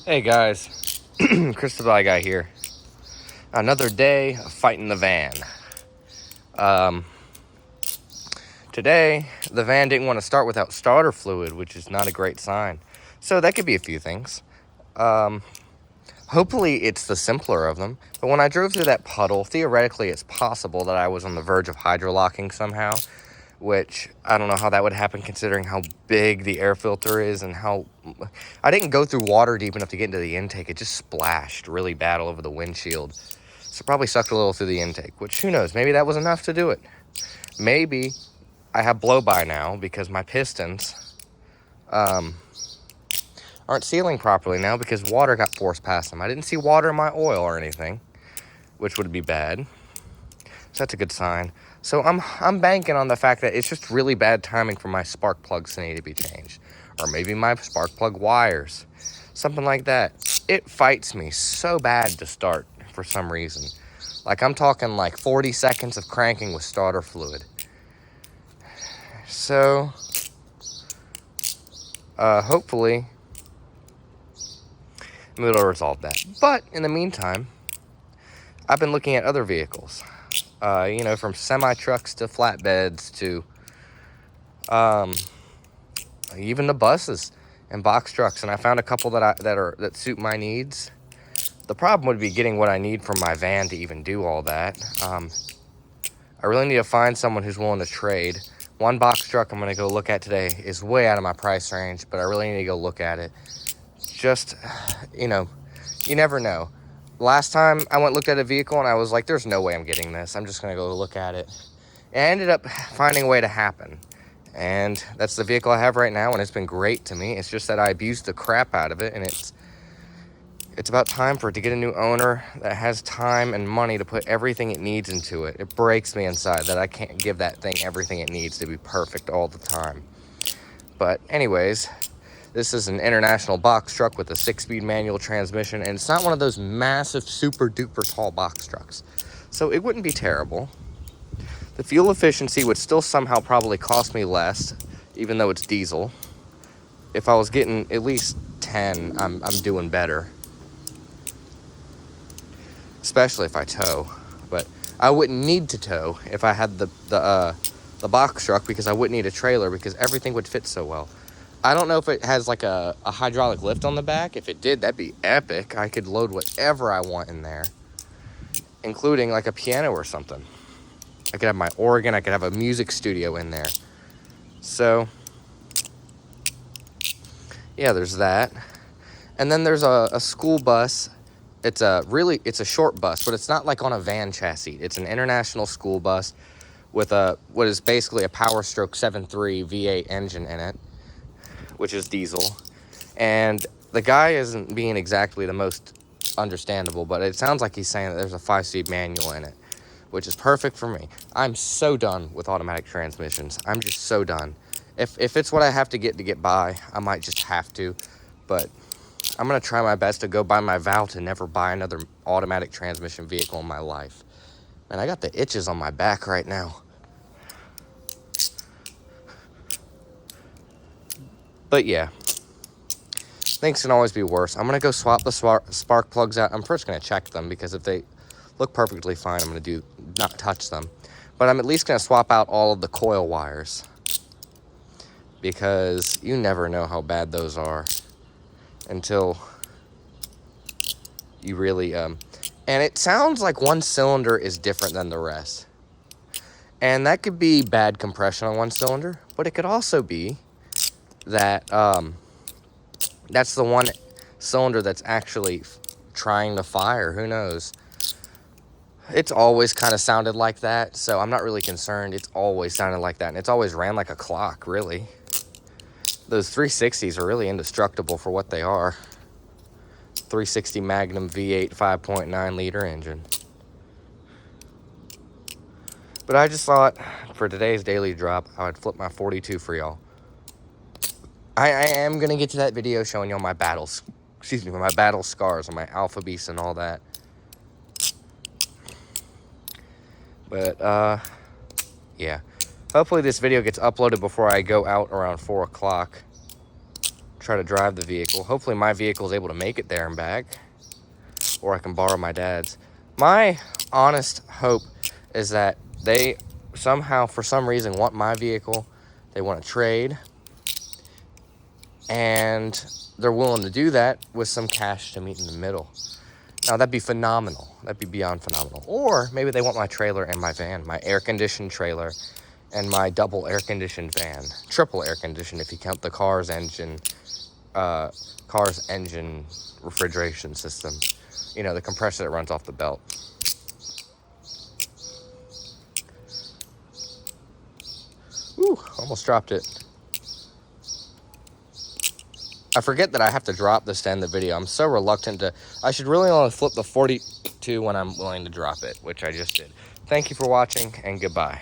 Hey guys, Cristobal guy here. Another day of fighting the van. Um, Today, the van didn't want to start without starter fluid, which is not a great sign. So that could be a few things. Hopefully it's the simpler of them. But when I drove through that puddle, theoretically it's possible that I was on the verge of hydrolocking somehow, which I don't know how that would happen considering how big the air filter is and how... I didn't go through water deep enough to get into the intake. It just splashed really bad all over the windshield. So probably sucked a little through the intake, which who knows, maybe that was enough to do it. Maybe I have blow-by now because my pistons aren't sealing properly now because water got forced past them. I didn't see water in my oil or anything, which would be bad. So that's a good sign. So I'm banking on the fact that it's just really bad timing for my spark plugs to need to be changed. Or maybe my spark plug wires. Something like that. It fights me so bad to start for some reason. Like I'm talking like 40 seconds of cranking with starter fluid. So hopefully it'll resolve that. But in the meantime, I've been looking at other vehicles. From semi-trucks to flatbeds to even the buses and box trucks, and I found a couple that suit my needs. The problem would be getting what I need from my van to even do all that. I really need to find someone who's willing to trade. One box truck I'm going to go look at today is way out of my price range, but I really need to go look at it. Just, you never know. Last time I went and looked at a vehicle and I was like, there's no way I'm getting this. I'm just going to go look at it. And I ended up finding a way to happen. And that's the vehicle I have right now, and it's been great to me. It's just that I abused the crap out of it, and it's about time for it to get a new owner that has time and money to put everything it needs into it. It breaks me inside that I can't give that thing everything it needs to be perfect all the time. But anyways, this is an International box truck with a 6-speed manual transmission, and it's not one of those massive, super duper tall box trucks. So it wouldn't be terrible. The fuel efficiency would still somehow probably cost me less, even though it's diesel. If I was getting at least 10, I'm doing better. Especially if I tow. But I wouldn't need to tow if I had the box truck, because I wouldn't need a trailer because everything would fit so well. I don't know if it has like a hydraulic lift on the back. If it did, that'd be epic. I could load whatever I want in there, including like a piano or something. I could have my organ. I could have a music studio in there. So, yeah, there's that. And then there's a school bus. It's a short bus, but it's not like on a van chassis. It's an International school bus with what is basically a Power Stroke 7.3 V8 engine in it, which is diesel. And the guy isn't being exactly the most understandable, but it sounds like he's saying that there's a 5-speed manual in it, which is perfect for me. I'm so done with automatic transmissions. I'm just so done. If it's what I have to get by, I might just have to. But I'm going to try my best to go by my vow to never buy another automatic transmission vehicle in my life. Man, I got the itches on my back right now. But yeah, things can always be worse. I'm going to go swap the spark plugs out. I'm first going to check them, because if they look perfectly fine, I'm going to not touch them. But I'm at least going to swap out all of the coil wires, because you never know how bad those are until you really... And it sounds like one cylinder is different than the rest. And that could be bad compression on one cylinder, but it could also be that that's the one cylinder that's actually trying to fire. Who knows? It's always kind of sounded like that, so I'm not really concerned. It's always sounded like that, and it's always ran like a clock, really. Those 360s are really indestructible for what they are. 360 Magnum V8 5.9 liter engine. But I just thought for today's daily drop, I would flip my 42 for y'all. I am going to get to that video showing y'all my battle scars on my Alpha Beast and all that. But, yeah. Hopefully this video gets uploaded before I go out around 4 o'clock. try to drive the vehicle. Hopefully my vehicle is able to make it there and back, or I can borrow my dad's. My honest hope is that they somehow, for some reason, want my vehicle. They want to trade, and they're willing to do that with some cash to meet in the middle. Now, that'd be phenomenal. That'd be beyond phenomenal. Or maybe they want my trailer and my van, my air-conditioned trailer and my double air-conditioned van. Triple air-conditioned if you count the car's engine refrigeration system. You know, the compressor that runs off the belt. Ooh, almost dropped it. I forget that I have to drop this to end the video. I'm so reluctant to... I should really only flip the 42 when I'm willing to drop it, which I just did. Thank you for watching, and goodbye.